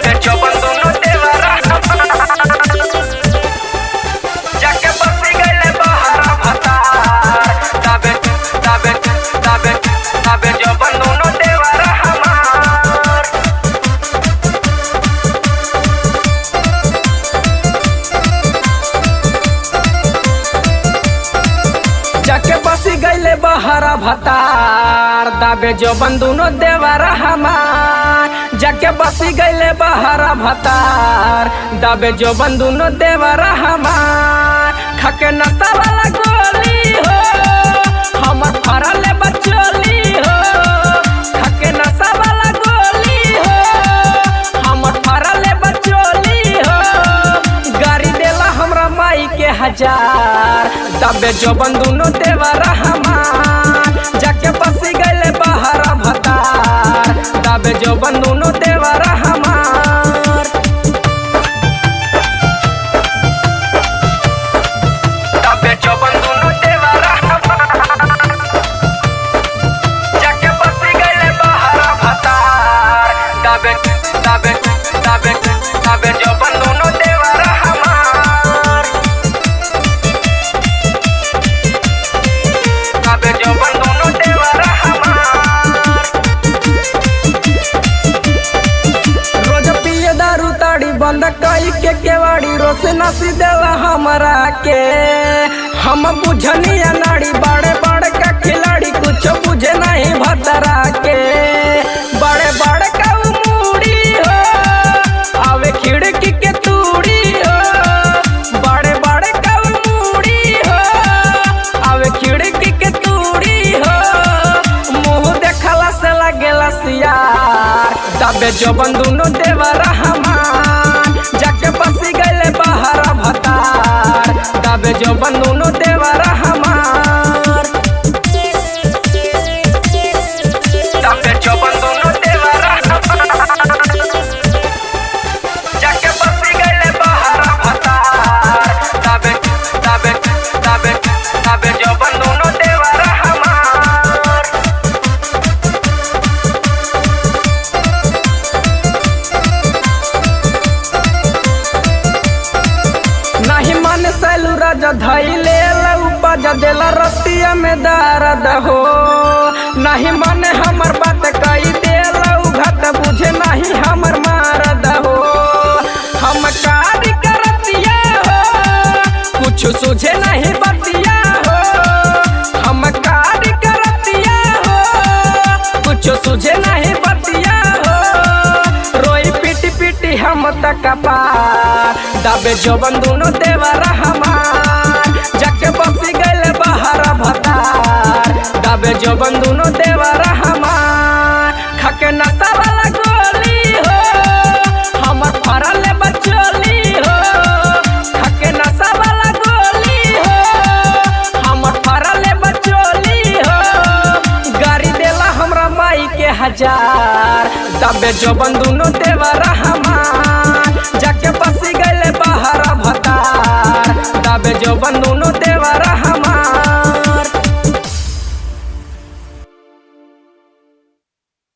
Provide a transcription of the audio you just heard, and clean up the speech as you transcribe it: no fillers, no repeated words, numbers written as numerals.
दाबे चौबन दोनों देवरा जाके बसी गइले बहरा भतार दाबे दाबे दाबे दाबे चौबन दोनों देवरा हमार जाके बसी गइले बहरा भतार दाबे चौबन दोनों देवरा हमार जाके बसी गइले बहरा भतार दाबे चौबन दोनों देवरा हमार खाके नशा वाला गोली हो हमर फरले बचोली हो खाके नशा वाला गोली हो हमर फरले बचोली हो गाड़ी देला हमरा माई के हजार दाबे चौबन दोनों देवरा हमार जाके बसी गइले बहरा भतार दाबे चौबन दोनों देवरा हमार दाबे चौबन दोनों देवरा जाके बसी गइले बहरा भतार दाबे दाबे दाबे दाबे चौबन दोनों देवरा हमार दाबे चौबन दोनों देवरा हमार रोज पिए दारू ताड़ी बंद कई के केवाड़ी रोज नसी देला हमरा के हम बुझनिया नाड़ी बड़े बड़े का खिलाड़ी कुछ बुझे नहीं भतरा के बड़े बड़े का मूड़ी हो आवे खिड़की के तूड़ी हो बड़े बड़े का मूड़ी हो आवे खिड़की के तूड़ी हो मुंह देखला से लगेला सियार दाबे चौबन दोनों देवरा हमार जाके बसी गइले बहरा भतार दाबे चौबन दोनों देवरा हमार दाबे चौबन दोनों देवरा जाके बसी गइले बहरा भतार दाबे दाबे दाबे दाबे चौबन दोनों देवरा हमार नहीं मन सैलू राजा धैले उपज देला रतिया में दर्द हो नहीं मन हमर बात कई देला घट बुझे नहीं हमर मारद हो हम कारी करतिया हो कुछ सुझे नहीं बतिया हो हम कारी करतिया हो कुछ सुझे नहीं बतिया हो रोई पीटी पीटी हम तक पार दाबे चौबन दोनों देवरा हमार जाके बसी गइले बहरा भतार दाबे चौबन दोनों देवरा हमार खाके नशा वाला गोली हो हमर फरले बचोली हो खाके नशा वाला गोली हो हमर फरले बचोली हो गाड़ी देला हमरा माई के हजार दाबे चौबन दोनों देवरा हमार जाके बसी गइले बहरा भतार दाबे चौबन दोनों